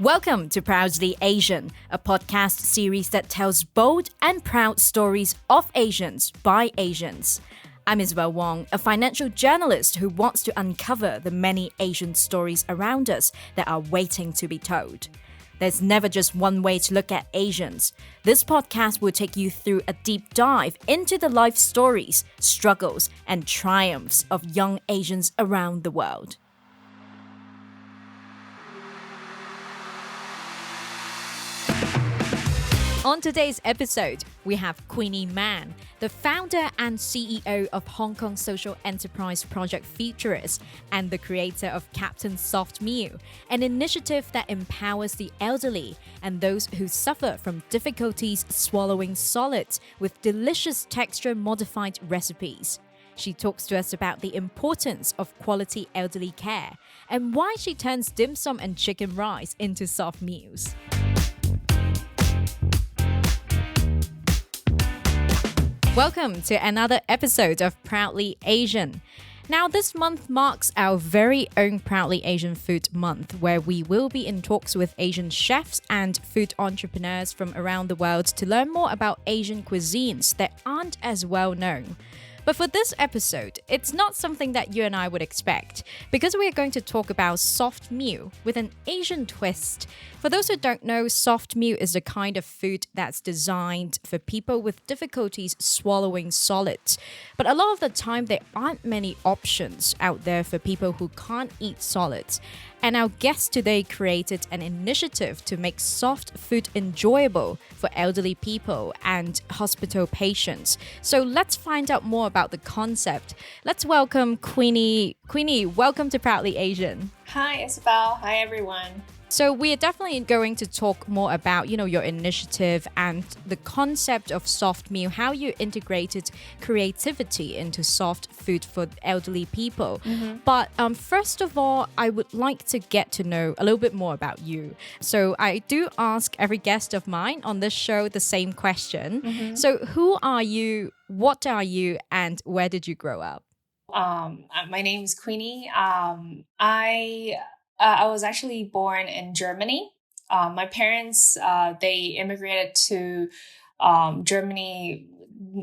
Welcome to Proudly Asian, a podcast series that tells bold and proud stories of Asians by Asians. I'm Isabel Wong, a financial journalist who wants to uncover the many Asian stories around us that are waiting to be told. There's never just one way to look at Asians. This podcast will take you through a deep dive into the life stories, struggles, and triumphs of young Asians around the world. On today's episode, we have Queenie Man, the founder and CEO of Hong Kong social enterprise Project Futurus and the creator of Captain Softmeal, an initiative that empowers the elderly and those who suffer from difficulties swallowing solids with delicious texture-modified recipes. She talks to us about the importance of quality elderly care and why she turns dim sum and chicken rice into soft meals. Welcome to another episode of Proudly Asian. Now, this month marks our very own Proudly Asian Food Month, where we will be in talks with Asian chefs and food entrepreneurs from around the world to learn more about Asian cuisines that aren't as well known. But for this episode, it's not something that you and I would expect, because we are going to talk about soft meal with an Asian twist. For those who don't know, soft meal is the kind of food that's designed for people with difficulties swallowing solids. But a lot of the time, there aren't many options out there for people who can't eat solids. And our guest today created an initiative to make soft food enjoyable for elderly people and hospital patients. So let's find out more about the concept. Let's welcome Queenie. Queenie, welcome to Proudly Asian. Hi, Isabel. Hi, everyone. So we are definitely going to talk more about, your initiative and the concept of soft meal, how you integrated creativity into soft food for elderly people. But first of all, I would like to get to know a little bit more about you. So I do ask every guest of mine on this show the same question. So who are you, what are you, and where did you grow up? My name is Queenie. I was actually born in Germany. My parents, they immigrated to Germany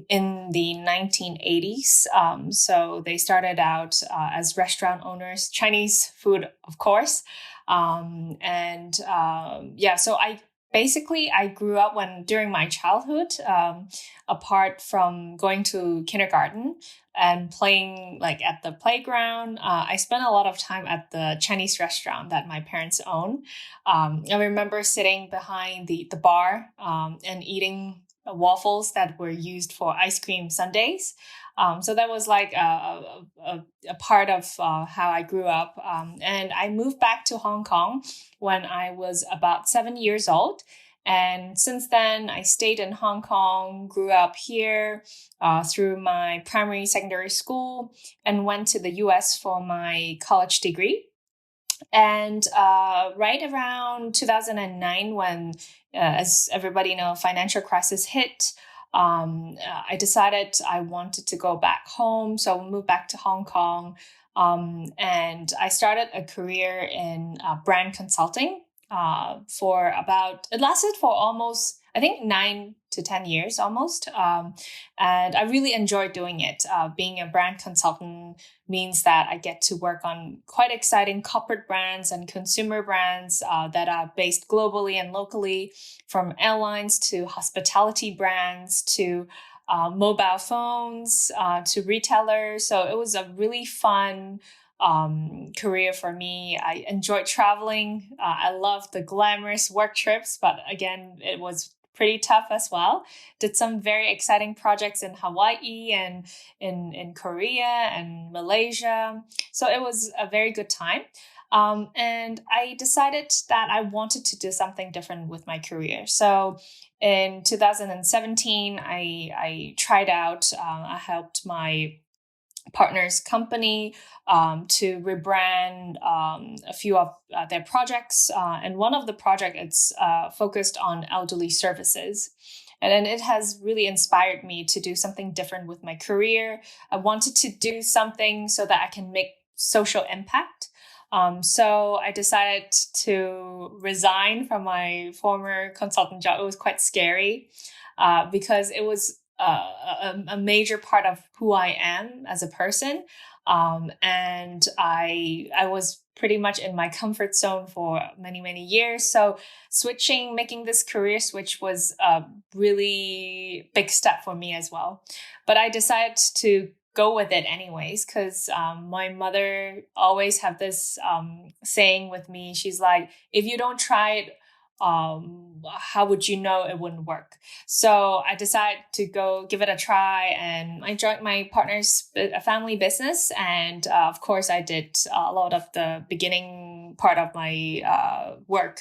in the 1980s. So they started out as restaurant owners, Chinese food, of course. So I grew up during my childhood, apart from going to kindergarten and playing at the playground, I spent a lot of time at the Chinese restaurant that my parents own. I remember sitting behind the bar and eating waffles that were used for ice cream sundaes. So that was a part of how I grew up. And I moved back to Hong Kong when I was about 7 years old. And since then, I stayed in Hong Kong, grew up here through my primary, secondary school, and went to the US for my college degree. And right around 2009, when, as everybody knows, financial crisis hit, I decided I wanted to go back home. So I moved back to Hong Kong. And I started a career in brand consulting. It lasted for almost, I think, 9 to 10 years almost. And I really enjoyed doing it. Being a brand consultant means that I get to work on quite exciting corporate brands and consumer brands that are based globally and locally, from airlines to hospitality brands to mobile phones to retailers. So it was a really fun career for me. I enjoyed traveling. I loved the glamorous work trips, but again, it was pretty tough as well. Did some very exciting projects in Hawaii and in Korea and Malaysia. So it was a very good time. And I decided that I wanted to do something different with my career. So in 2017, I tried out, I helped my partner's company to rebrand a few of their projects. And one of the projects is focused on elderly services. And then it has really inspired me to do something different with my career. I wanted to do something so that I can make social impact. So I decided to resign from my former consultant job. It was quite scary because it was a major part of who I am as a person. And I was pretty much in my comfort zone for many, many years. So making this career switch was a really big step for me as well. But I decided to go with it anyways, because my mother always have this saying with me. She's like, if you don't try it, how would you know it wouldn't work? So I decided to go give it a try, and I joined my partner's family business. And of course, I did a lot of the beginning part of my work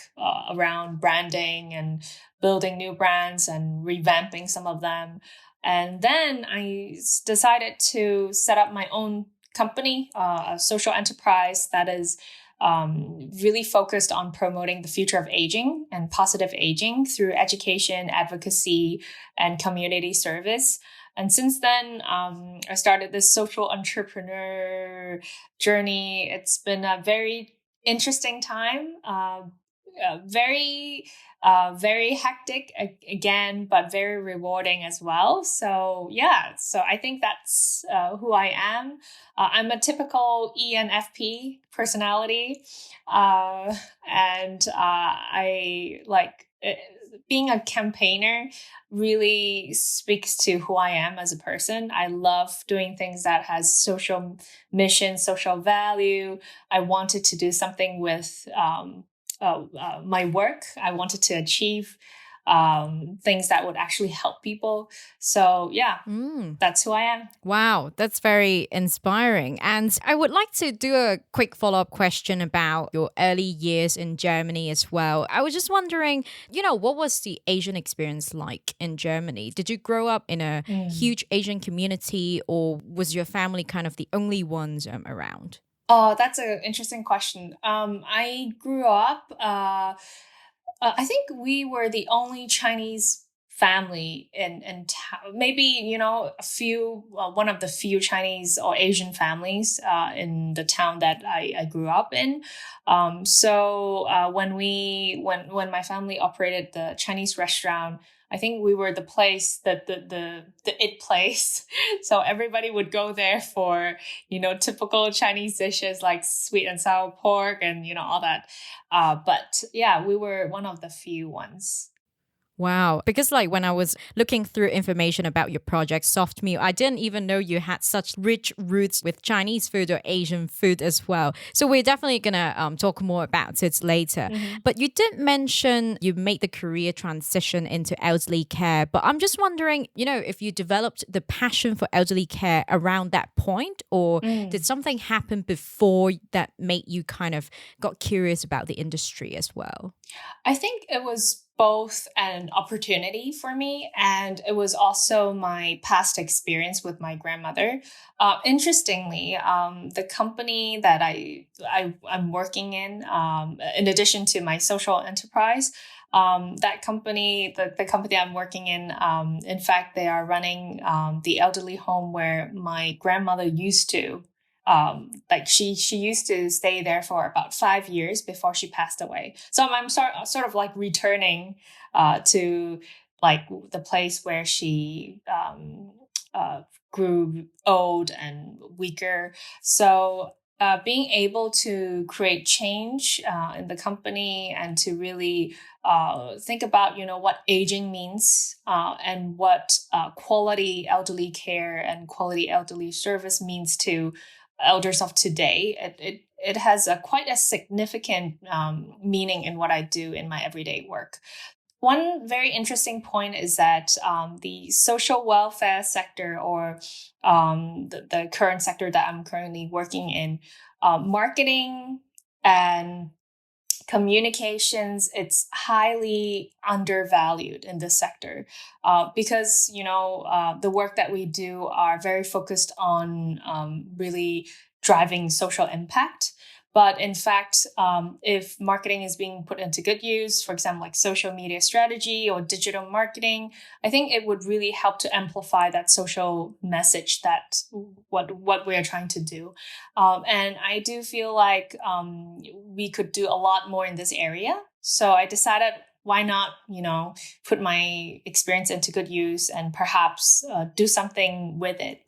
around branding and building new brands and revamping some of them. And then I decided to set up my own company, a social enterprise that is really focused on promoting the future of aging and positive aging through education, advocacy, and community service. And since then, I started this social entrepreneur journey. It's been a very interesting time, very hectic again, but very rewarding as well. So yeah, so I think that's who I am. I'm a typical ENFP personality, and I like being a campaigner really speaks to who I am as a person. I love doing things that has social mission, social value. I wanted to do something with my work. I wanted to achieve things that would actually help people. So yeah, that's who I am. Wow, that's very inspiring. And I would like to do a quick follow up question about your early years in Germany as well. I was just wondering, what was the Asian experience like in Germany? Did you grow up in a huge Asian community, or was your family kind of the only ones around? Oh, that's an interesting question. I grew up, I think we were the only Chinese family in town. Maybe, one of the few Chinese or Asian families in the town that I grew up in. So when my family operated the Chinese restaurant, I think we were the place that the it place. So everybody would go there for, typical Chinese dishes like sweet and sour pork and, all that. But yeah, we were one of the few ones. Wow. Because when I was looking through information about your project, Softmeal, I didn't even know you had such rich roots with Chinese food or Asian food as well. So we're definitely going to talk more about it later. Mm-hmm. But you did mention you made the career transition into elderly care. But I'm just wondering, if you developed the passion for elderly care around that point, or did something happen before that made you kind of got curious about the industry as well? I think it was both an opportunity for me, and it was also my past experience with my grandmother. Interestingly, the company that I'm working in addition to my social enterprise, that company, the company I'm working in fact, they are running the elderly home where my grandmother used to. Like she used to stay there for about 5 years before she passed away. So I'm sort of like returning to like the place where she grew old and weaker. So being able to create change in the company and to really think about what aging means and what quality elderly care and quality elderly service means to elders of today, it has quite a significant meaning in what I do in my everyday work. One very interesting point is that the social welfare sector, or the current sector that I'm currently working in, marketing and communications, it's highly undervalued in this sector because the work that we do are very focused on really driving social impact, But in fact, if marketing is being put into good use, for example, like social media strategy or digital marketing, I think it would really help to amplify that social message that what we are trying to do. And I do feel like we could do a lot more in this area. So I decided, why not, put my experience into good use and perhaps do something with it.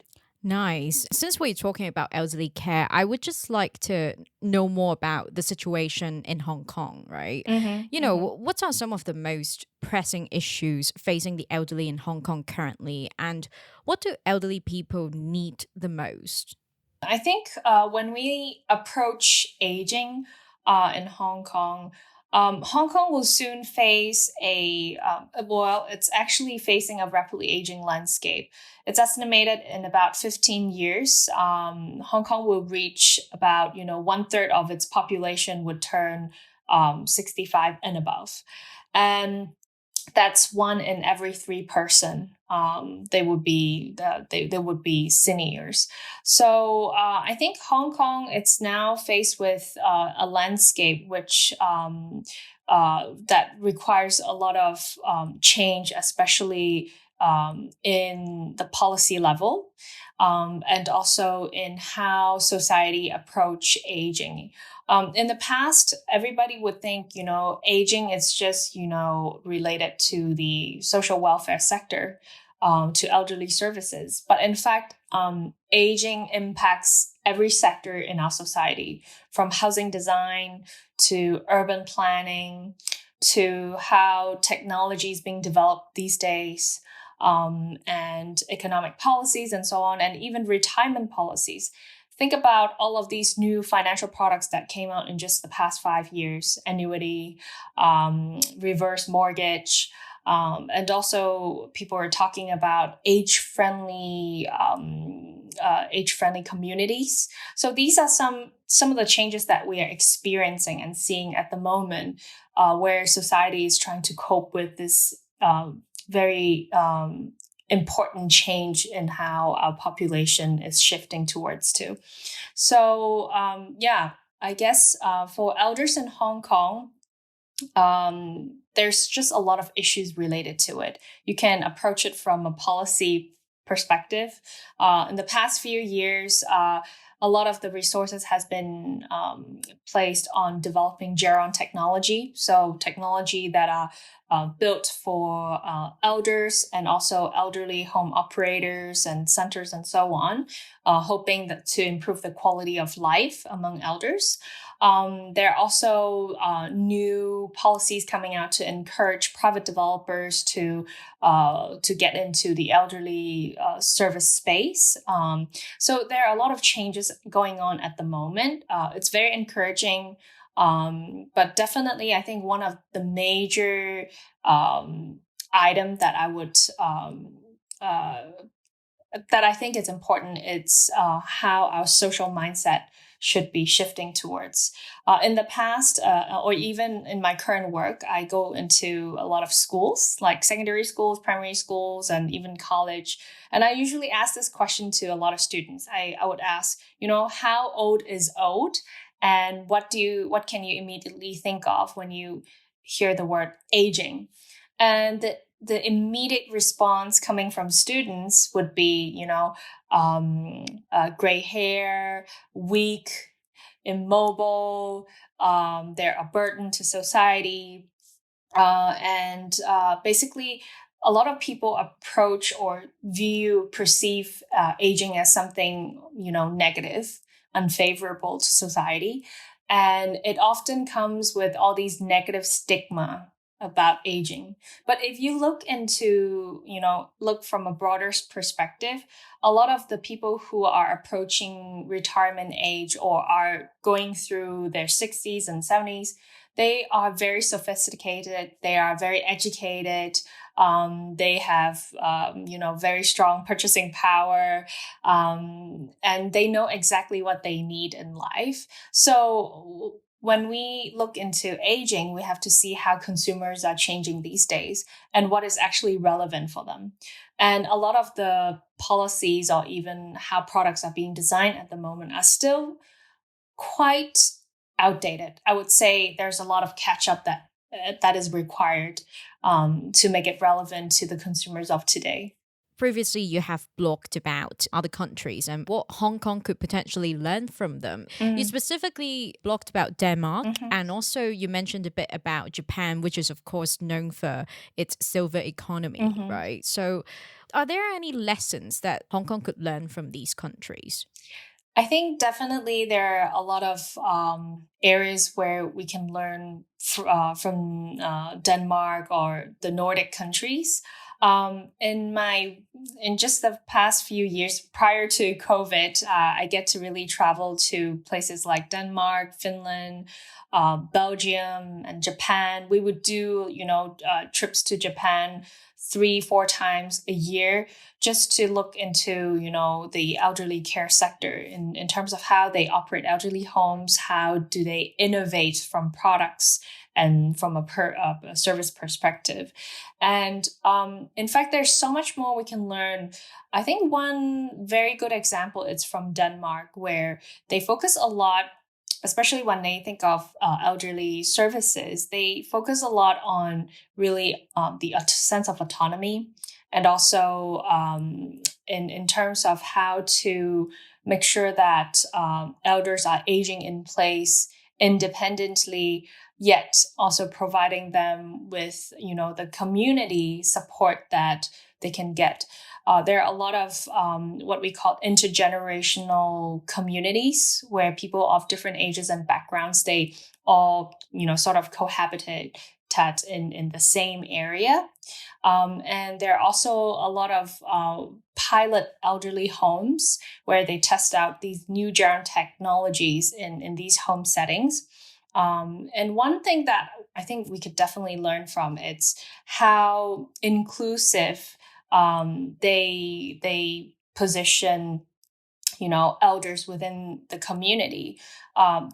Nice. Since we're talking about elderly care, I would just like to know more about the situation in Hong Kong, right? Mm-hmm, You know, mm-hmm. what are some of the most pressing issues facing the elderly in Hong Kong currently, and what do elderly people need the most? I think when we approach aging in Hong Kong will soon face it's actually facing a rapidly aging landscape. It's estimated in about 15 years, Hong Kong will reach about, one third of its population would turn 65 and above. And that's one in every three person. They would be seniors. So I think Hong Kong, it's now faced with a landscape which that requires a lot of change, especially in the policy level. And also in how society approach aging. In the past, everybody would think, aging is just, related to the social welfare sector, to elderly services. But in fact, aging impacts every sector in our society, from housing design to urban planning to how technology is being developed these days, and economic policies and so on, and even retirement policies. Think about all of these new financial products that came out in just the past 5 years: annuity, reverse mortgage, and also people are talking about age-friendly communities. So these are some of the changes that we are experiencing and seeing at the moment, where society is trying to cope with this very important change in how our population is shifting towards to. So I guess for elders in Hong Kong, there's just a lot of issues related to it. You can approach it from a policy perspective. In the past few years, a lot of the resources has been placed on developing Geron technology. So technology that are built for elders and also elderly home operators and centers and so on, hoping that to improve the quality of life among elders. There are also new policies coming out to encourage private developers to get into the elderly service space. So there are a lot of changes going on at the moment. It's very encouraging, but definitely, I think one of the major item that I would that I think is important is how our social mindset should be shifting towards. In the past, or even in my current work, I go into a lot of schools, like secondary schools, primary schools, and even college. And I usually ask this question to a lot of students. I would ask, how old is old? And what can you immediately think of when you hear the word aging? And the immediate response coming from students would be, gray hair, weak, immobile, they're a burden to society. And basically, a lot of people approach or perceive aging as something, negative, unfavorable to society. And it often comes with all these negative stigma about aging. But if you look from a broader perspective, a lot of the people who are approaching retirement age or are going through their 60s and 70s, they are very sophisticated. They are very educated. They have, very strong purchasing power, and they know exactly what they need in life. So when we look into aging, we have to see how consumers are changing these days and what is actually relevant for them. And a lot of the policies or even how products are being designed at the moment are still quite outdated. I would say there's a lot of catch up that is required to make it relevant to the consumers of today. Previously, you have blogged about other countries and what Hong Kong could potentially learn from them. You specifically blogged about Denmark, and also you mentioned a bit about Japan, which is, of course, known for its silver economy, right? So, are there any lessons that Hong Kong could learn from these countries? I think definitely there are a lot of areas where we can learn from Denmark or the Nordic countries. In just the past few years prior to COVID, I get to really travel to places like Denmark, Finland, Belgium, and Japan. We would do, trips to Japan 3-4 times a year just to look into, the elderly care sector in terms of how they operate elderly homes, how do they innovate from products and from a service perspective. And in fact, there's so much more we can learn. I think one very good example is from Denmark, where they focus a lot, especially when they think of elderly services, they focus a lot on really the sense of autonomy, and also in terms of how to make sure that elders are aging in place independently, yet also providing them with, the community support that they can get. There are a lot of what we call intergenerational communities where people of different ages and backgrounds, they all, sort of cohabitate in the same area. And there are also a lot of pilot elderly homes where they test out these new germ technologies in these home settings. And one thing that I think we could definitely learn from, it's how inclusive they position, elders within the community.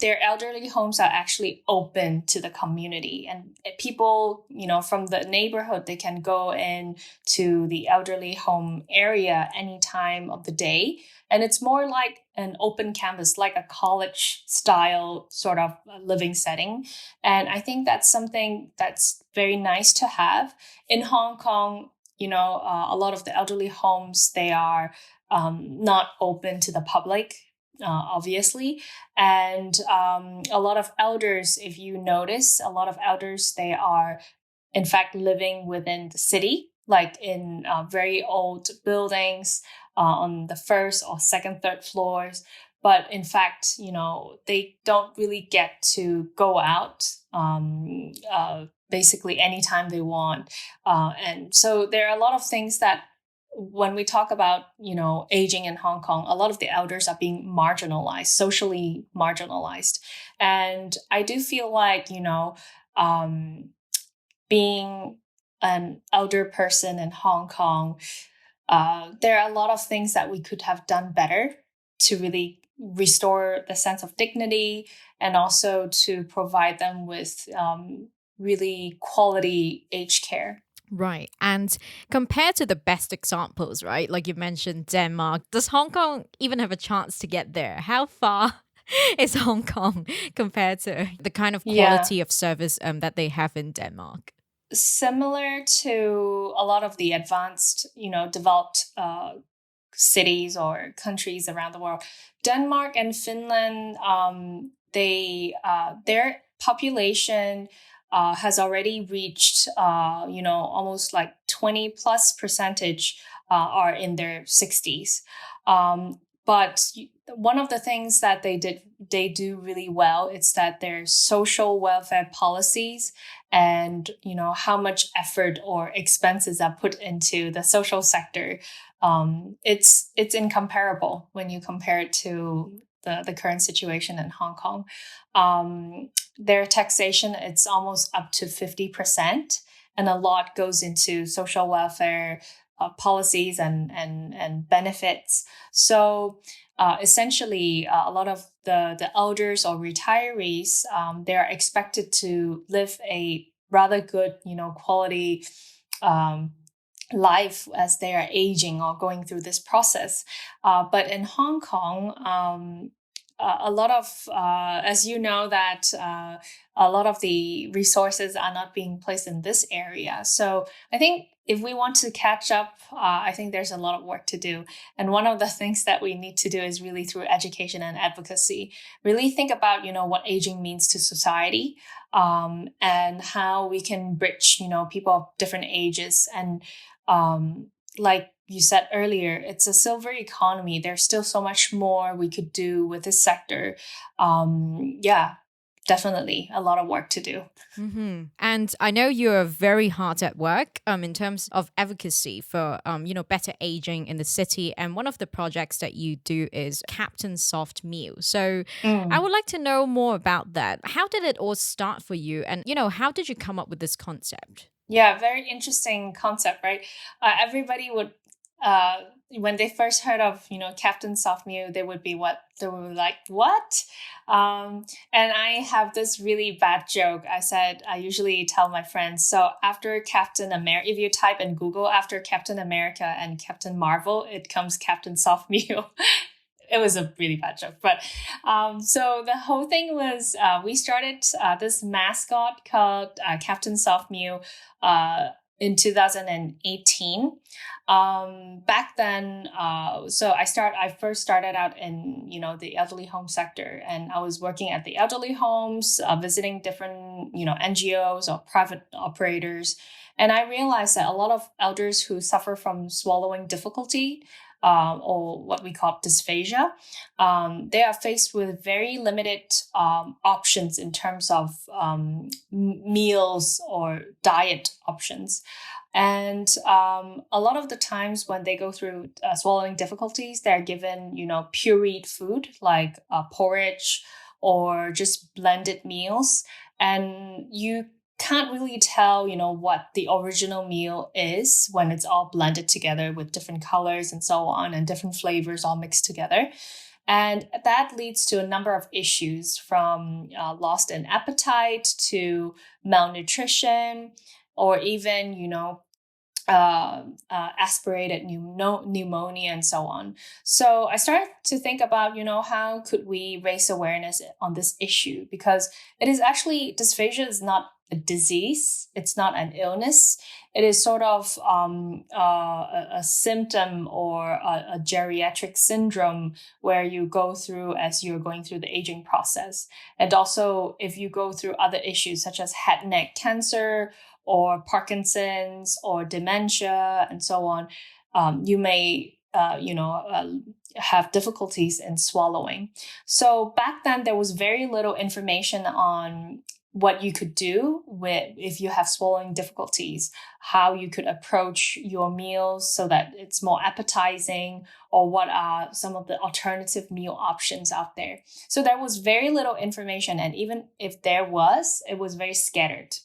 Their elderly homes are actually open to the community, and people, from the neighborhood, they can go in to the elderly home area any time of the day. And it's more like an open canvas, like a college style sort of living setting. And I think that's something that's very nice to have. In Hong Kong, a lot of the elderly homes, they are not open to the public, obviously. And a lot of elders, if you notice, a lot of elders, they are in fact living within the city, like in very old buildings on the first or second, third floors. But in fact, they don't really get to go out basically anytime they want. And so there are a lot of things that when we talk about, aging in Hong Kong, a lot of the elders are being marginalized, socially marginalized. And I do feel like, being an elder person in Hong Kong, there are a lot of things that we could have done better to really restore the sense of dignity, and also to provide them with really quality aged care. Right. And compared to the best examples, right? Like you mentioned Denmark, does Hong Kong even have a chance to get there? How far is Hong Kong compared to the kind of Yeah. quality of service that they have in Denmark? Similar to a lot of the advanced, developed cities or countries around the world, Denmark and Finland, their population has already reached, almost like 20 plus percentage are in their 60s. But one of the things that they do really well is that their social welfare policies, and how much effort or expenses are put into the social sector. It's incomparable when you compare it to the current situation in Hong Kong. Their taxation, it's almost up to 50%, and a lot goes into social welfare policies and benefits. So essentially, a lot of the elders or retirees, they're expected to live a rather good, quality life as they are aging or going through this process. But in Hong Kong, a lot of, as you know, that a lot of the resources are not being placed in this area. So I think if we want to catch up, I think there's a lot of work to do. And one of the things that we need to do is really through education and advocacy, really think about, what aging means to society, and how we can bridge, people of different ages. And like you said earlier, it's a silver economy. There's still so much more we could do with this sector. Yeah, definitely a lot of work to do. And I know you're very hard at work in terms of advocacy for better aging in the city. And one of the projects that you do is Captain Softmeal. So I would like to know more about that. How did it all start for you? And how did you come up with this concept? Yeah, very interesting concept, right? Everybody would, when they first heard of, Captain Softmeal, they would be like, what? And I have this really bad joke. I usually tell my friends, so after Captain America, if you type in Google after Captain America and Captain Marvel, it comes Captain Softmeal. It was a really bad joke. But so the whole thing was we started this mascot called Captain Softmeal in 2018. Back then, so I first started out in, the elderly home sector, and I was working at the elderly homes, visiting different, NGOs or private operators. And I realized that a lot of elders who suffer from swallowing difficulty, or what we call dysphagia, they are faced with very limited options in terms of meals or diet options. And a lot of the times when they go through swallowing difficulties, they're given, pureed food like porridge or just blended meals. And you can't really tell, what the original meal is when it's all blended together with different colors and so on, and different flavors all mixed together. And that leads to a number of issues, from lost in appetite to malnutrition, or even, aspirated pneumonia and so on. So I started to think about, how could we raise awareness on this issue? Because it is actually, dysphagia is not a disease. It's not an illness. It is sort of a symptom or a geriatric syndrome where you go through as you're going through the aging process. And also, if you go through other issues such as head and neck cancer or Parkinson's or dementia and so on, you may have difficulties in swallowing. So back then, there was very little information on what you could do if you have swallowing difficulties, how you could approach your meals so that it's more appetizing, or what are some of the alternative meal options out there. So there was very little information, and even if there was, it was very scattered.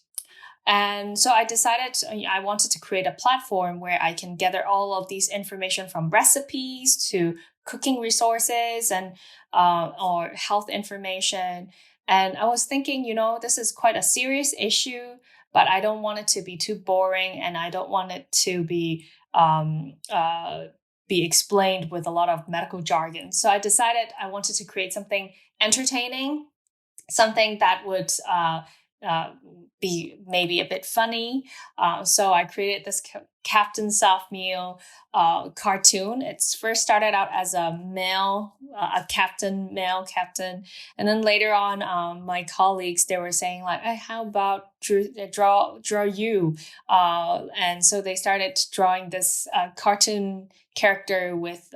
And so I decided I wanted to create a platform where I can gather all of these information, from recipes to cooking resources and or health information. And I was thinking, this is quite a serious issue, but I don't want it to be too boring, and I don't want it to be explained with a lot of medical jargon. So I decided I wanted to create something entertaining, something that would be maybe a bit funny. So I created this Captain Softmeal cartoon. It's first started out as a male captain, and then later on, my colleagues, they were saying like, hey, how about draw you? And so they started drawing this cartoon character with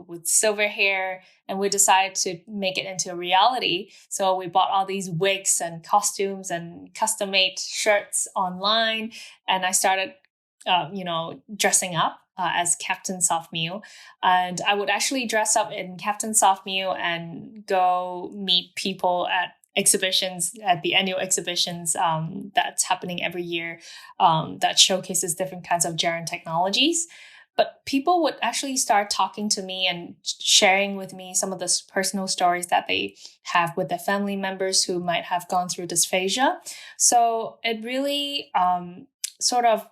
with silver hair, and we decided to make it into a reality. So we bought all these wigs and costumes and custom made shirts online, and I started dressing up as Captain Softmeal. And I would actually dress up in Captain Softmeal and go meet people at exhibitions, at the annual exhibitions that's happening every year, that showcases different kinds of Jaren technologies. But people would actually start talking to me and sharing with me some of the personal stories that they have with their family members who might have gone through dysphagia. So it really sort of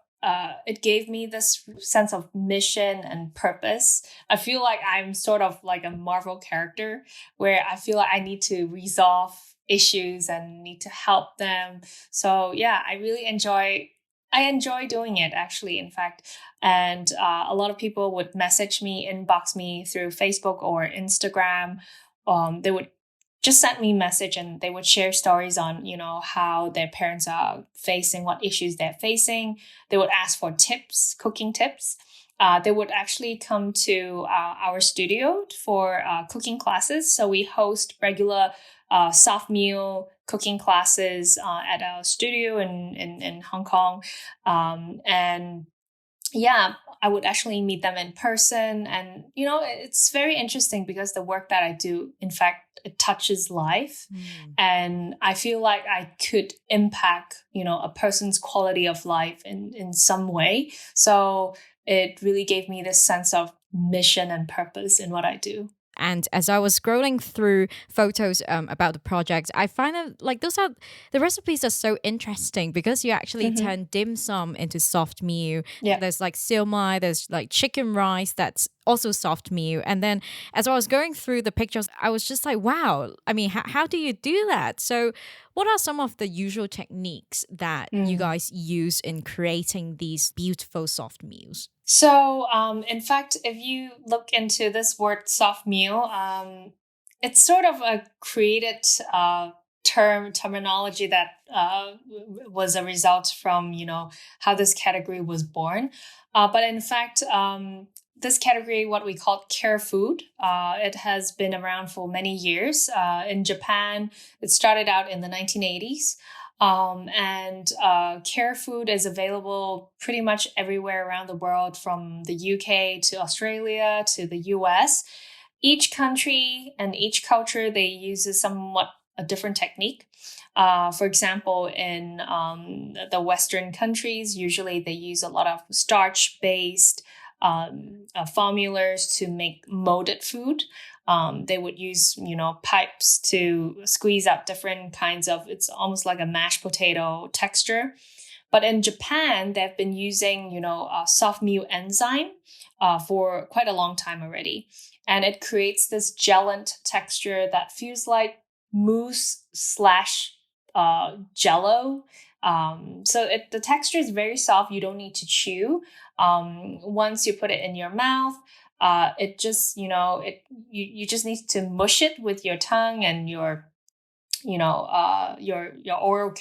it gave me this sense of mission and purpose. I feel like I'm sort of like a Marvel character where I feel like I need to resolve issues and need to help them. So yeah, I enjoy doing it actually, in fact. And a lot of people would message me, inbox me through Facebook or Instagram. They would just send me a message and they would share stories on, how their parents are facing, what issues they're facing. They would ask for tips, cooking tips. They would actually come to our studio for cooking classes. So we host regular soft meal cooking classes at our studio in Hong Kong. And yeah, I would actually meet them in person. And, it's very interesting because the work that I do, in fact, it touches life. And I feel like I could impact, a person's quality of life in some way. So it really gave me this sense of mission and purpose in what I do. And as I was scrolling through photos about the project, I find that like the recipes are so interesting because you actually turn dim sum into soft meal. Yeah. There's like siu mai, there's like chicken rice that's also soft meal. And then as I was going through the pictures, I was just like, wow, I mean, how do you do that? So what are some of the usual techniques that you guys use in creating these beautiful soft meals? So, in fact, if you look into this word soft meal, it's sort of a created terminology that was a result from, how this category was born. But in fact, this category, what we call care food, it has been around for many years. In Japan, it started out in the 1980s. And care food is available pretty much everywhere around the world, from the UK to Australia to the US. Each country and each culture, they use somewhat a different technique. For example, in the Western countries, usually they use a lot of starch-based formulas to make molded food. They would use, pipes to squeeze out different kinds of, it's almost like a mashed potato texture. But in Japan, they've been using, a soft meal enzyme for quite a long time already. And it creates this gelatin texture that feels like mousse slash jello. So the texture is very soft. You don't need to chew. Once you put it in your mouth, it just, you just need to mush it with your tongue and your oral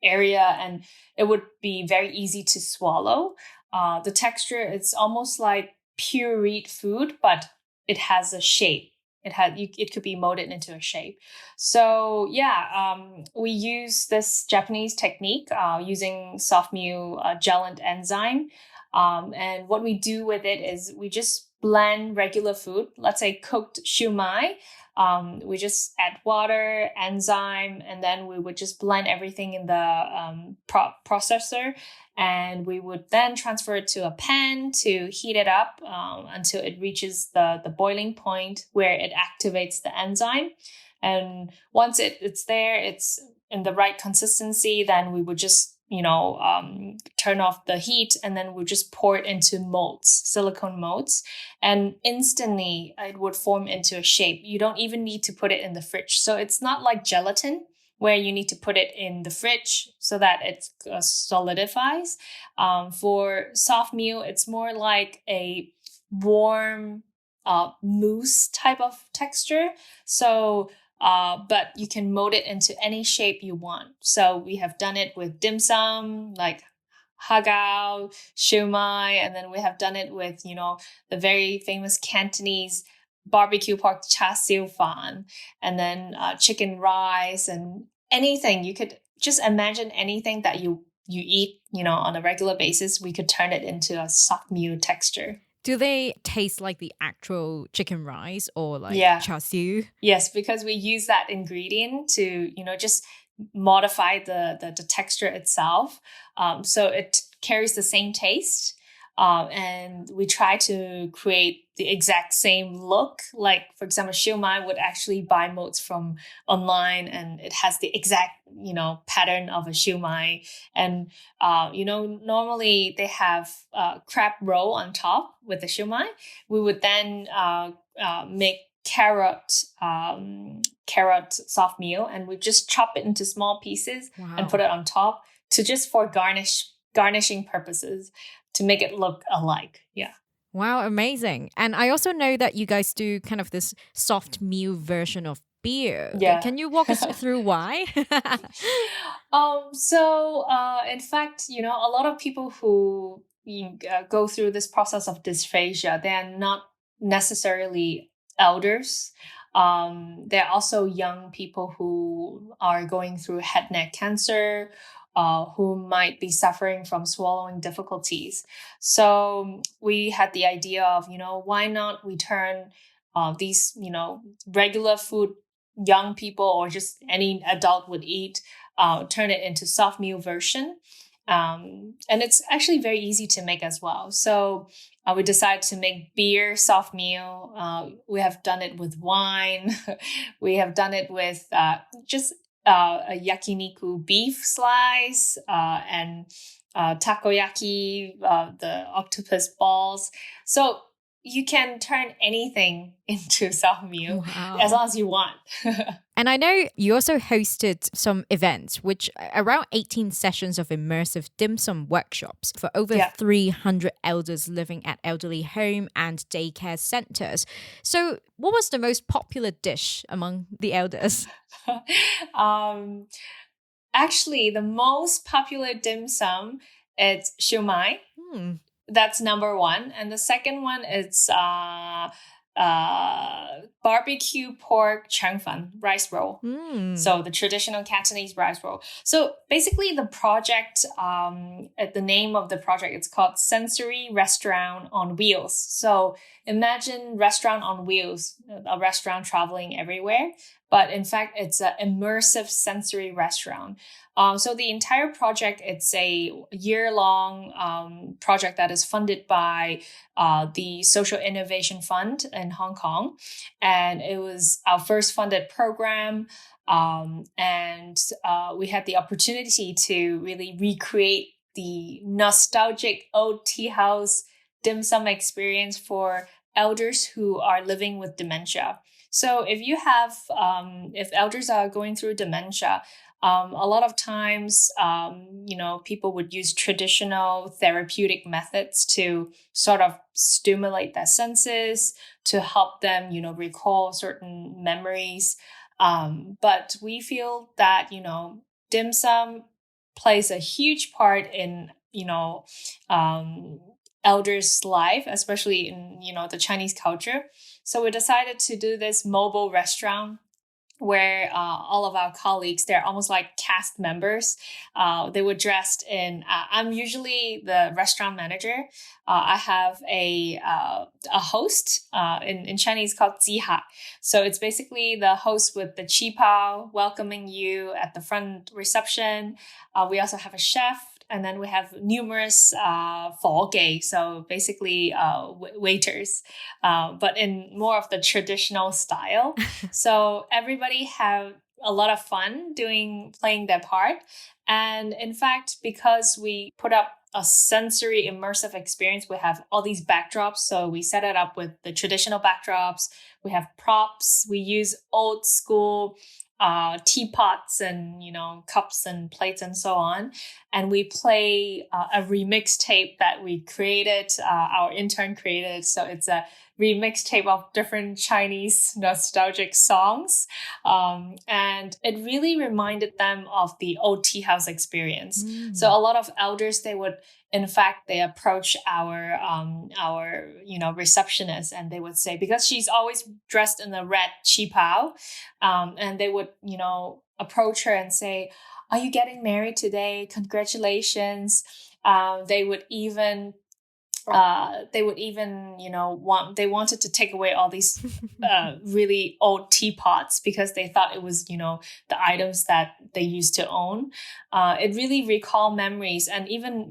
area, and it would be very easy to swallow. The texture, it's almost like pureed food, but it has a shape. It could be molded into a shape. So yeah, we use this Japanese technique using soft meal gelatin enzyme. And what we do with it is we just blend regular food, let's say cooked siu mai. We just add water, enzyme, and then we would just blend everything in the processor. And we would then transfer it to a pan to heat it up until it reaches the boiling point where it activates the enzyme. And once it's there, it's in the right consistency, then we would just turn off the heat, and then we just pour it into molds, silicone molds, and instantly it would form into a shape. You don't even need to put it in the fridge. So it's not like gelatin where you need to put it in the fridge so that it solidifies. For soft meal, it's more like a warm mousse type of texture. So but you can mold it into any shape you want. So we have done it with dim sum, like hagao, siu mai, and then we have done it with, the very famous Cantonese barbecue pork char siu fan, and then chicken rice, and anything. You could just imagine anything that you eat, on a regular basis, we could turn it into a soft meal texture. Do they taste like the actual chicken rice or like char siu? Yes, because we use that ingredient to, just modify the texture itself. So it carries the same taste. And we try to create the exact same look. Like, for example, Siomai would actually buy modes from online, and it has the exact, pattern of a siomai. And, normally they have crab roll on top with the siomai. We would then make carrot soft meal, and we just chop it into small pieces and put it on top to just for garnishing purposes to make it look alike. Yeah. Wow, amazing. And I also know that you guys do kind of this soft meal version of beer. Yeah. Can you walk us through why? In fact, a lot of people who go through this process of dysphagia, they're not necessarily elders. They're also young people who are going through head neck cancer, who might be suffering from swallowing difficulties. So we had the idea of, why not we turn these, regular food young people or just any adult would eat, turn it into soft meal version. And it's actually very easy to make as well. So we decided to make beer soft meal. We have done it with wine. We have done it with just a yakiniku beef slice and takoyaki, the octopus balls. So you can turn anything into soft meal as long as you want. And I know you also hosted some events, which around 18 sessions of immersive dim sum workshops for over 300 elders living at elderly home and daycare centers. So what was the most popular dish among the elders? Actually, the most popular dim sum is siomai. That's number one. And the second one is barbecue pork chang fan, rice roll. So the traditional Cantonese rice roll. So basically the project, the name of the project, it's called Sensory Restaurant on Wheels. So imagine restaurant on wheels, a restaurant traveling everywhere. But in fact, it's an immersive sensory restaurant. So the entire project, it's a year-long project that is funded by the Social Innovation Fund in Hong Kong. And it was our first funded program. And we had the opportunity to really recreate the nostalgic old tea house dim sum experience for elders who are living with dementia. So if elders are going through dementia, a lot of times, people would use traditional therapeutic methods to sort of stimulate their senses to help them, recall certain memories. But we feel that, dim sum plays a huge part in, elders' life, especially in, the Chinese culture. So we decided to do this mobile restaurant where all of our colleagues, they're almost like cast members. They were dressed in, I'm usually the restaurant manager. I have a host in Chinese called Ziha. So it's basically the host with the qipao welcoming you at the front reception. We also have a chef. And then we have numerous fogey, so basically waiters, but in more of the traditional style. So everybody have a lot of fun playing their part. And in fact, because we put up a sensory immersive experience, we have all these backdrops. So we set it up with the traditional backdrops. We have props. We use old school teapots and cups and plates and so on, and we play a remix tape that we created, our intern created. So it's a remix tape of different Chinese nostalgic songs, and it really reminded them of the old tea house experience. So a lot of elders, they approach our receptionist, and they would say, because she's always dressed in a red qipao, and they would approach her and say, "Are you getting married today? Congratulations!" They would even They would even, they wanted to take away all these really old teapots because they thought it was, the items that they used to own. It really recall memories and even,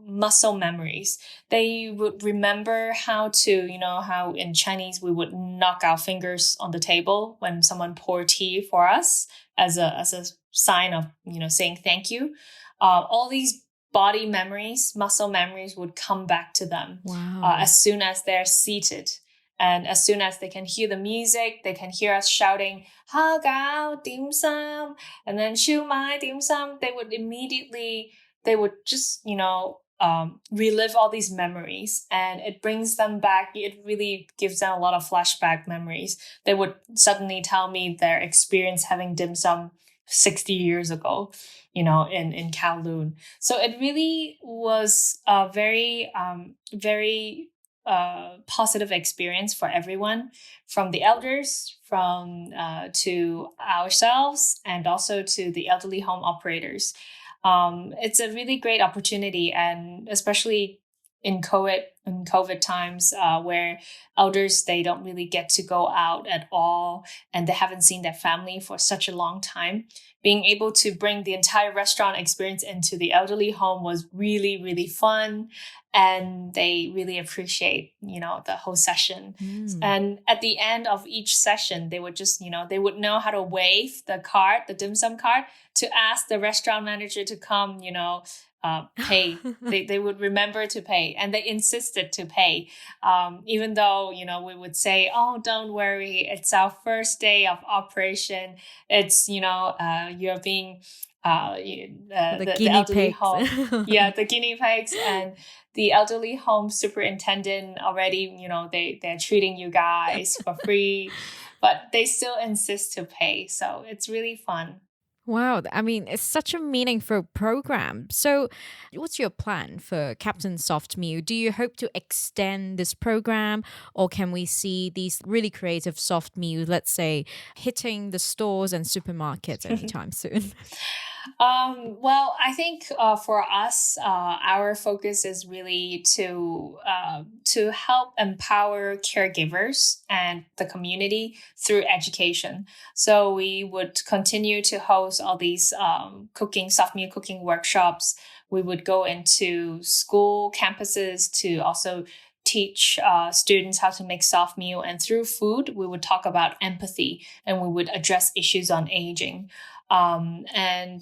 muscle memories. They would remember how to, how in Chinese we would knock our fingers on the table when someone poured tea for us as a sign of, saying thank you. All these body memories, muscle memories would come back to them as soon as they're seated. And as soon as they can hear the music, they can hear us shouting, Ha Gao dim sum, and then Shu Mai dim sum, they would just, relive all these memories, and it brings them back. It really gives them a lot of flashback memories. They would suddenly tell me their experience having dim sum 60 years ago, in Kowloon. So it really was a very, very positive experience for everyone, from the elders, from to ourselves, and also to the elderly home operators. It's a really great opportunity, and especially in COVID times, where elders, they don't really get to go out at all, and they haven't seen their family for such a long time. Being able to bring the entire restaurant experience into the elderly home was really, really fun, and they really appreciate, the whole session. And at the end of each session, they would just, they would know how to wave the dim sum card, to ask the restaurant manager to come, pay. They would remember to pay, and they insisted to pay, even though, we would say, oh, don't worry, it's our first day of operation. It's, you're being the elderly home. Yeah, the guinea pigs. And the elderly home superintendent already, they're treating you guys for free, but they still insist to pay. So it's really fun. Wow, I mean, it's such a meaningful program. So, what's your plan for Captain Softmeal? Do you hope to extend this program, or can we see these really creative soft meals, let's say, hitting the stores and supermarkets anytime soon? Well, I think for us, our focus is really to help empower caregivers and the community through education. So we would continue to host all these soft meal cooking workshops. We would go into school campuses to also teach students how to make soft meal, and through food, we would talk about empathy, and we would address issues on aging. And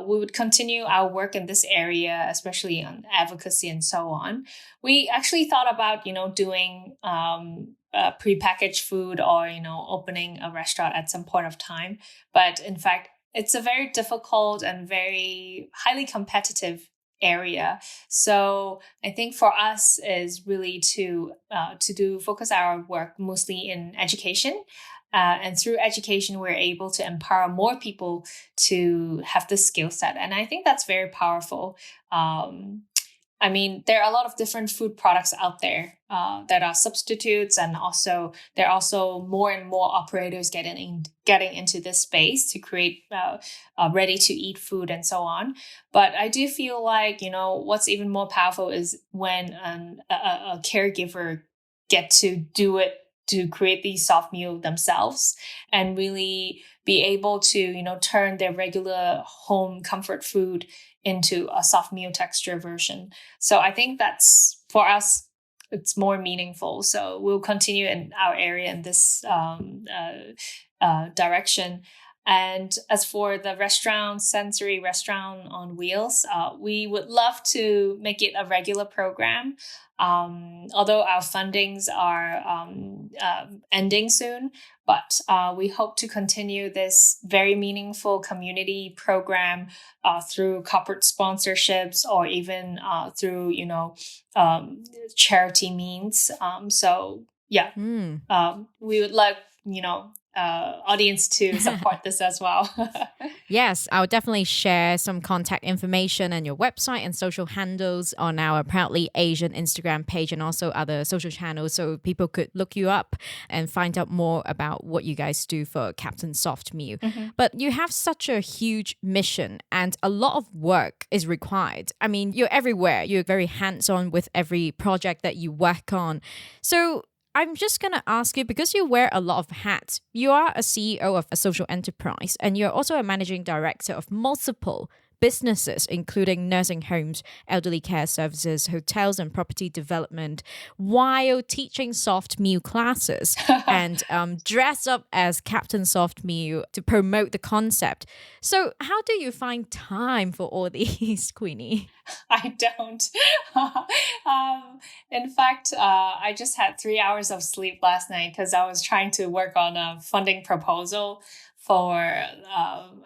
we would continue our work in this area, especially on advocacy and so on. We actually thought about, doing prepackaged food, or, opening a restaurant at some point of time. But in fact, it's a very difficult and very highly competitive area. So I think for us is really to focus our work mostly in education. And through education, we're able to empower more people to have this skill set. And I think that's very powerful. I mean, there are a lot of different food products out there that are substitutes, and also there are also more and more operators getting into this space to create ready to eat food and so on. But I do feel like, what's even more powerful is when a caregiver get to do it, to create these soft meal themselves, and really be able to, turn their regular home comfort food into a soft meal texture version. So I think that's, for us, it's more meaningful. So we'll continue in our area in this direction. And as for the sensory restaurant on wheels, we would love to make it a regular program. Although our fundings are ending soon, but we hope to continue this very meaningful community program through corporate sponsorships, or even through, charity means. So yeah, we would like, audience to support this as well. Yes, I'll definitely share some contact information and your website and social handles on our Proudly Asian Instagram page and also other social channels so people could look you up and find out more about what you guys do for Captain Softmeal. But you have such a huge mission and a lot of work is required. I mean, you're everywhere. You're very hands-on with every project that you work on. So I'm just going to ask you because you wear a lot of hats. You are a CEO of a social enterprise and you're also a managing director of multiple businesses, including nursing homes, elderly care services, hotels, and property development, while teaching soft meal classes and dress up as Captain Soft Meal to promote the concept. So, how do you find time for all these, Queenie? I don't. In fact, I just had 3 hours of sleep last night because I was trying to work on a funding proposal for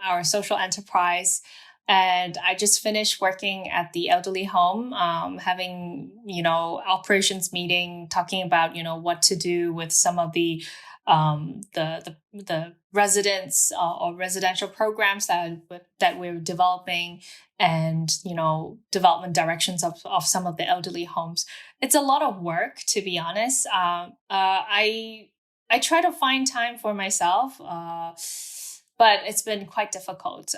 our social enterprise. And I just finished working at the elderly home, having, operations meeting, talking about, what to do with some of the residents or residential programs that we're developing and, development directions of some of the elderly homes. It's a lot of work, to be honest. I try to find time for myself, but it's been quite difficult.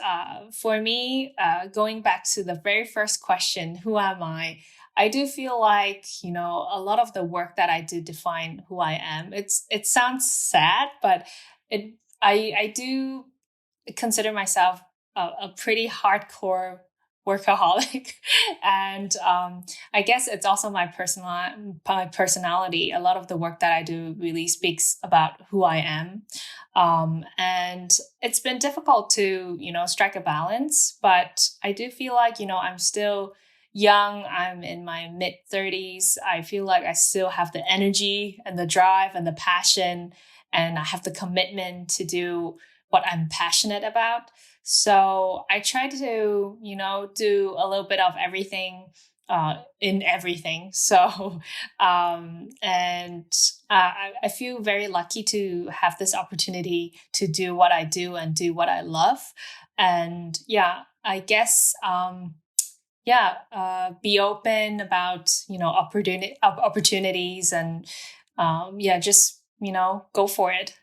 For me, going back to the very first question, who am I? I do feel like, a lot of the work that I do define who I am. It sounds sad, but I do consider myself a pretty hardcore workaholic. And I guess it's also my personality. A lot of the work that I do really speaks about who I am. And it's been difficult to, strike a balance, but I do feel like, I'm still young. I'm in my mid 30s. I feel like I still have the energy and the drive and the passion, and I have the commitment to do what I'm passionate about. So I try to, do a little bit of everything in everything. So, I feel very lucky to have this opportunity to do what I do and do what I love. And yeah, I guess, be open about, opportunities and, just, go for it.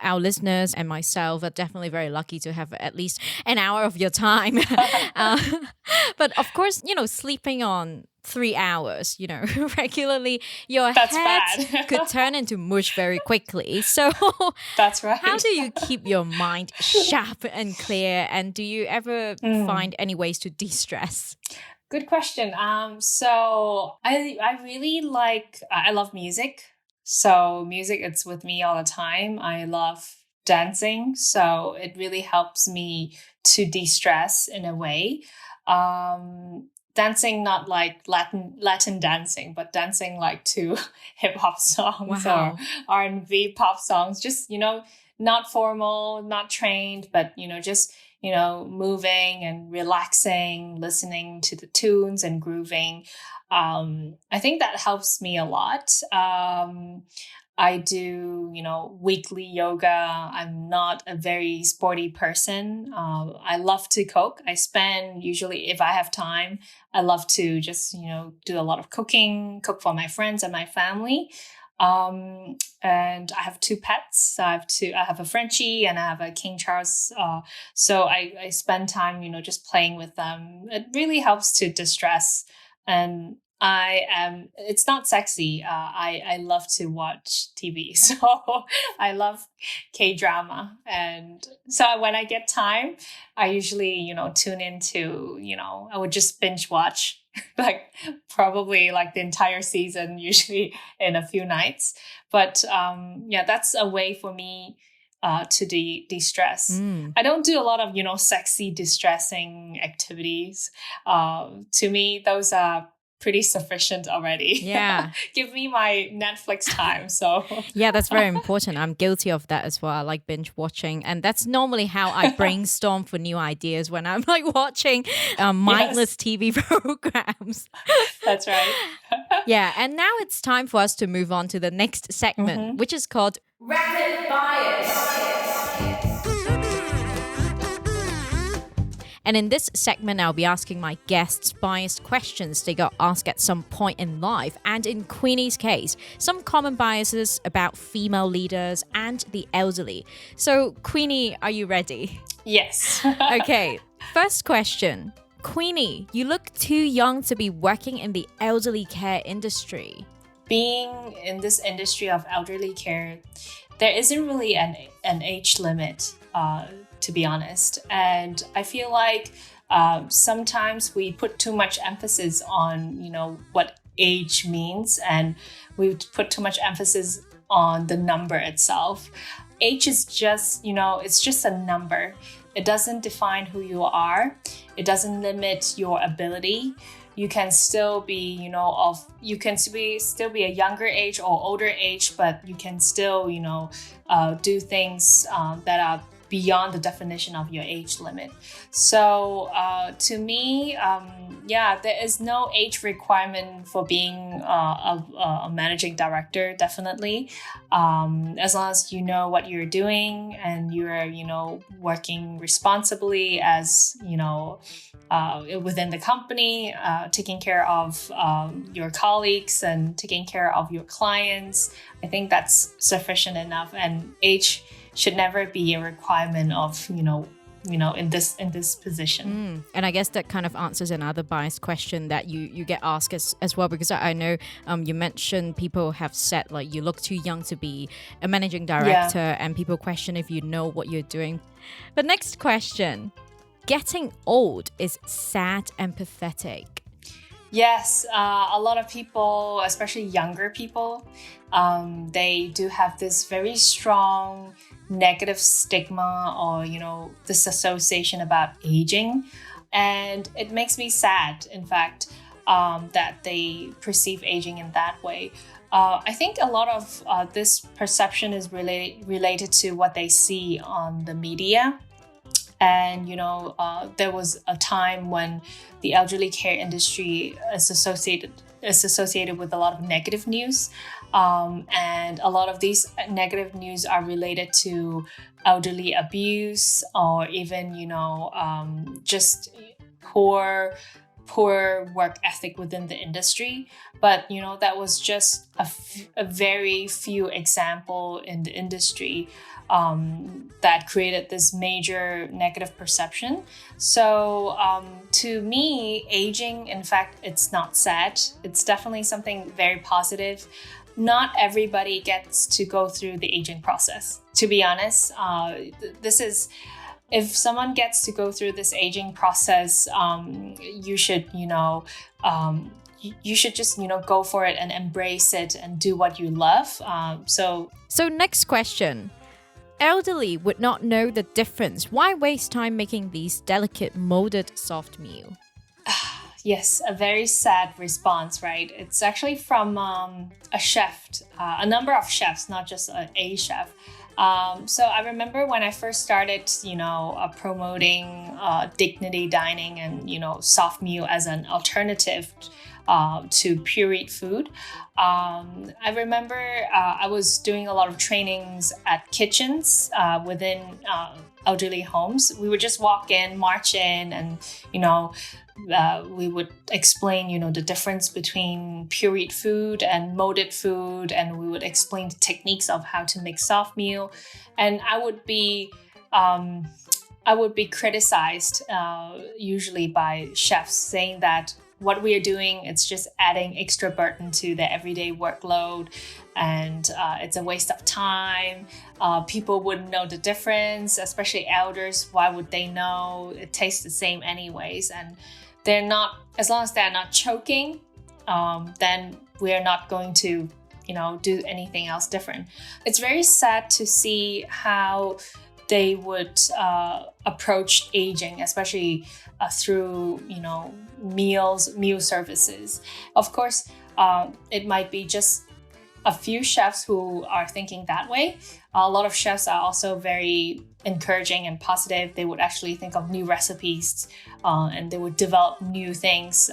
Our listeners and myself are definitely very lucky to have at least an hour of your time. uh, but of course, sleeping on 3 hours, regularly, your That's head bad. could turn into mush very quickly. So, That's right. how do you keep your mind sharp and clear? And do you ever find any ways to de-stress? Good question. So I really I love music. So music, it's with me all the time. I love dancing. So it really helps me to de-stress in a way. Dancing, not like Latin dancing, but dancing like to hip hop songs Wow. or R&B pop songs. Just, not formal, not trained, but, just, moving and relaxing, listening to the tunes and grooving. I think that helps me a lot. I do, weekly yoga. I'm not a very sporty person. I love to cook. I spend usually, if I have time, I love to just, do a lot of cooking, cook for my friends and my family. And I have 2 pets. I have a Frenchie and I have a King Charles. So I spend time, just playing with them. It really helps to distress. And it's not sexy. I love to watch TV. So I love K-drama. And so when I get time, I usually, tune into, I would just binge watch like probably like the entire season, usually in a few nights. But that's a way for me to de-stress. I don't do a lot of, sexy distressing activities. To me, those are pretty sufficient already. Yeah. Give me my Netflix time. So yeah, that's very important. I'm guilty of that as well. I like binge watching, and that's normally how I brainstorm for new ideas when I'm like watching mindless TV programs. That's right. Yeah, and now it's time for us to move on to the next segment, which is called Rapid Bias. And in this segment, I'll be asking my guests biased questions they got asked at some point in life. And in Queenie's case, some common biases about female leaders and the elderly. So, Queenie, are you ready? Yes. Okay, first question. Queenie, you look too young to be working in the elderly care industry. Being in this industry of elderly care, there isn't really an age limit, to be honest. And I feel like sometimes we put too much emphasis on, what age means, and we put too much emphasis on the number itself. Age is just, it's just a number. It doesn't define who you are. It doesn't limit your ability. You can still be, still be a younger age or older age, but you can still, do things that are beyond the definition of your age limit. So to me, there is no age requirement for being a managing director, definitely. As long as you know what you're doing and you're, working responsibly as, within the company, taking care of your colleagues and taking care of your clients, I think that's sufficient enough. And age should never be a requirement of, in this position. And I guess that kind of answers another biased question that you get asked as well, because I know you mentioned people have said like you look too young to be a managing director, and people question if you know what you're doing. The next question, getting old is sad and pathetic. Yes, a lot of people, especially younger people, they do have this very strong negative stigma or, this association about aging. And it makes me sad, in fact, that they perceive aging in that way. I think a lot of this perception is related to what they see on the media. And, there was a time when the elderly care industry is associated with a lot of negative news. And a lot of these negative news are related to elderly abuse or even, just poor work ethic within the industry. But, that was just a very few example in the industry that created this major negative perception. So to me, aging, in fact, it's not sad. It's definitely something very positive. Not everybody gets to go through the aging process. To be honest, if someone gets to go through this aging process, you should, you should just, go for it and embrace it and do what you love. So next question. Elderly would not know the difference. Why waste time making these delicate molded soft meal? Yes, a very sad response, right? It's actually from a chef, a number of chefs, not just a chef. So I remember when I first started, promoting dignity dining and, soft meal as an alternative to pureed food. I remember I was doing a lot of trainings at kitchens within elderly homes. We would just walk in, march in, and, we would explain, the difference between pureed food and molded food, and we would explain the techniques of how to make soft meal. And I would be criticized usually by chefs, saying that what we are doing, it's just adding extra burden to the everyday workload, and it's a waste of time. People wouldn't know the difference, especially elders. Why would they know? It tastes the same anyways, and they're not, as long as they're not choking, then we're not going to, do anything else different. It's very sad to see how they would approach aging, especially through meal services. Of course, it might be just a few chefs who are thinking that way. A lot of chefs are also very encouraging and positive. They would actually think of new recipes and they would develop new things.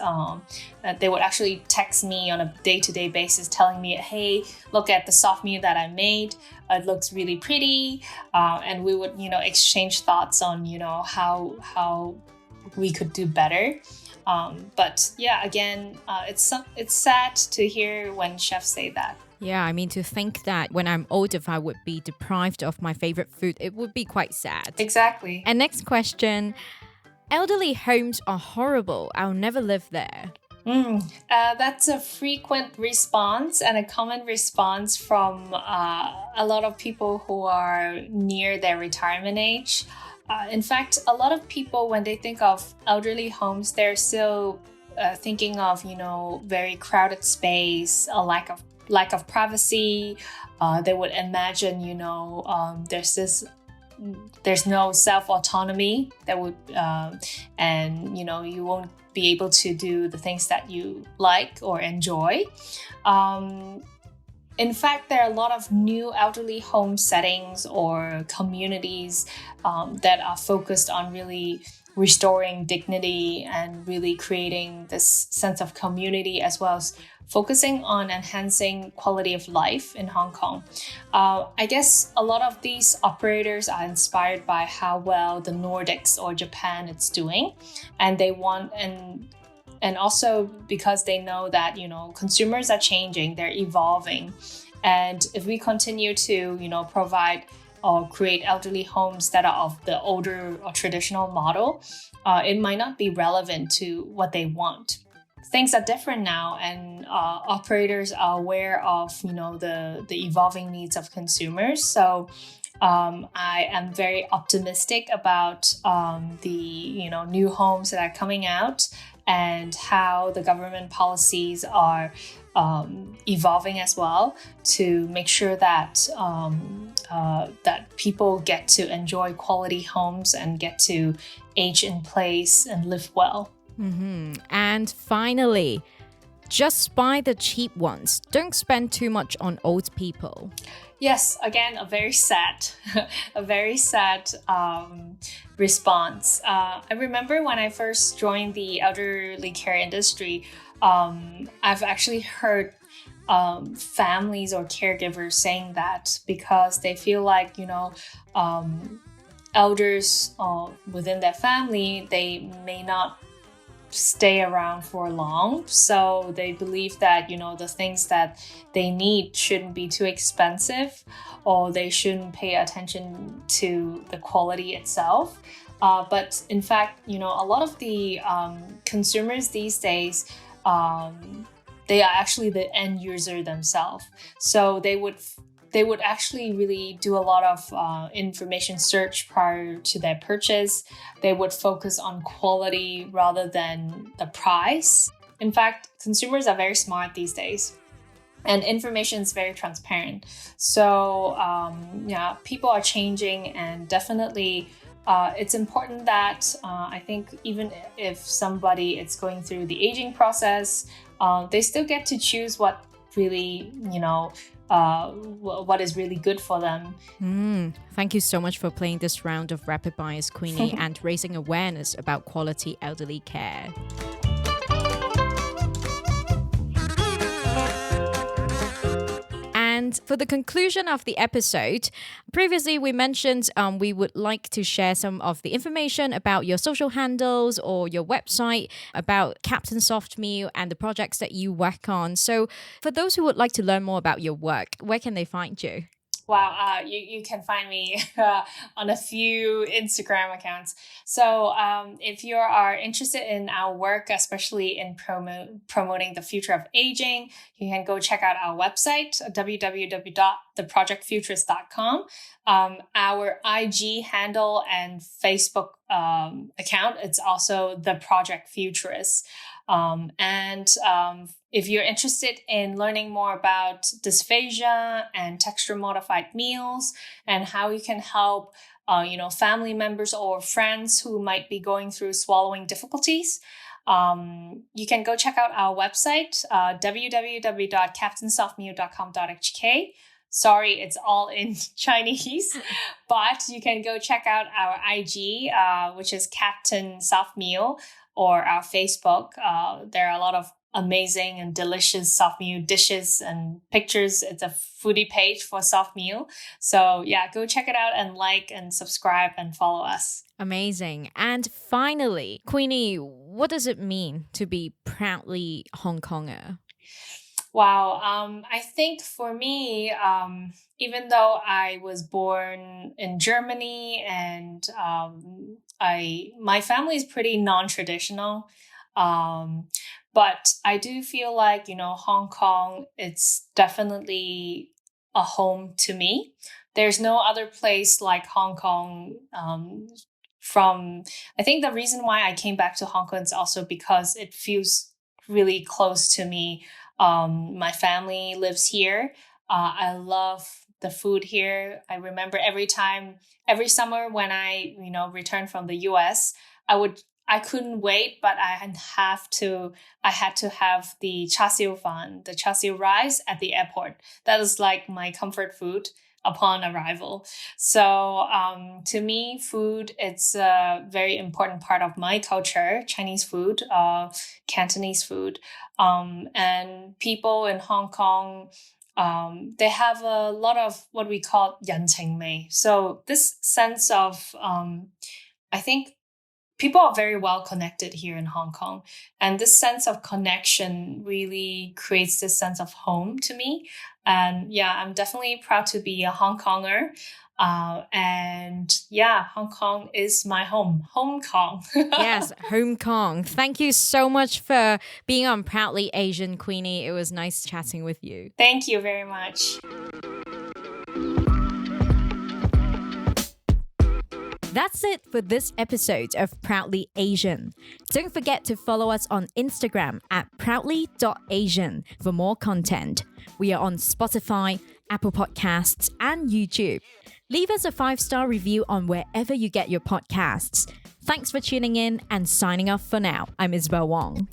They would actually text me on a day-to-day basis telling me, hey, look at the soft meal that I made. It looks really pretty. And we would, exchange thoughts on, how we could do better. But yeah, again, it's sad to hear when chefs say that. Yeah, I mean, to think that when I'm older, if I would be deprived of my favorite food, it would be quite sad. Exactly. And next question, elderly homes are horrible. I'll never live there. That's a frequent response and a common response from a lot of people who are near their retirement age. In fact, a lot of people, when they think of elderly homes, they're still thinking of, very crowded space, a lack of privacy. They would imagine, there's no self-autonomy that would, and, you won't be able to do the things that you like or enjoy. In fact, there are a lot of new elderly home settings or communities that are focused on really restoring dignity and really creating this sense of community, as well as focusing on enhancing quality of life in Hong Kong. I guess a lot of these operators are inspired by how well the Nordics or Japan is doing, and they want and also because they know that, consumers are changing, they're evolving. And if we continue to, provide or create elderly homes that are of the older or traditional model, it might not be relevant to what they want. Things are different now, and operators are aware of, the evolving needs of consumers. So I am very optimistic about the new homes that are coming out and how the government policies are evolving as well to make sure that that people get to enjoy quality homes and get to age in place and live well. And finally, just buy the cheap ones. Don't spend too much on old people. Yes, again, a very sad response. I remember when I first joined the elderly care industry, I've actually heard families or caregivers saying that because they feel like, elders within their family, they may not stay around for long. So they believe that, the things that they need shouldn't be too expensive, or they shouldn't pay attention to the quality itself. But in fact, a lot of the consumers these days, they are actually the end user themselves. So they would actually really do a lot of information search prior to their purchase. They would focus on quality rather than the price. In fact, consumers are very smart these days, and information is very transparent. So people are changing, and definitely it's important that I think even if somebody is going through the aging process, they still get to choose what really, what is really good for them. Thank you so much for playing this round of Rapid Bias, Queenie, and raising awareness about quality elderly care. And for the conclusion of the episode, previously we mentioned we would like to share some of the information about your social handles or your website, about Captain Softmeal and the projects that you work on. So for those who would like to learn more about your work, where can they find you? Wow, you can find me on a few Instagram accounts. So if you are interested in our work, especially in promoting the future of aging, you can go check out our website, www.theprojectfuturus.com. Our IG handle and Facebook account, it's also The Project Futurus. If you're interested in learning more about dysphagia and texture modified meals and how you can help family members or friends who might be going through swallowing difficulties. You can go check out our website, www.captainsoftmeal.com.hk. Sorry, it's all in Chinese, but you can go check out our IG, which is Captain Softmeal, or our Facebook. There are a lot of amazing and delicious soft meal dishes and pictures. It's a foodie page for soft meal. So yeah, go check it out and like and subscribe and follow us. Amazing. And finally, Queenie, what does it mean to be proudly Hong Konger? Wow. I think for me, even though I was born in Germany and my family is pretty non-traditional, but I do feel like, Hong Kong, it's definitely a home to me. There's no other place like Hong Kong. I think the reason why I came back to Hong Kong is also because it feels really close to me. My family lives here. I love the food here. I remember every summer when I, returned from the US, I couldn't wait, but I had to have the char siu fan, the char siu rice at the airport. That is like my comfort food upon arrival. So to me, food, it's a very important part of my culture, Chinese food, Cantonese food. And people in Hong Kong, they have a lot of what we call 人情味. So this sense of, I think people are very well connected here in Hong Kong. And this sense of connection really creates this sense of home to me. And yeah, I'm definitely proud to be a Hong Konger. And yeah, Hong Kong is my home. Hong Kong. Yes, Hong Kong. Thank you so much for being on Proudly Asian, Queenie. It was nice chatting with you. Thank you very much. That's it for this episode of Proudly Asian. Don't forget to follow us on Instagram at proudly.asian for more content. We are on Spotify, Apple Podcasts, and YouTube. Leave us a 5-star review on wherever you get your podcasts. Thanks for tuning in and signing off for now. I'm Isabel Wong.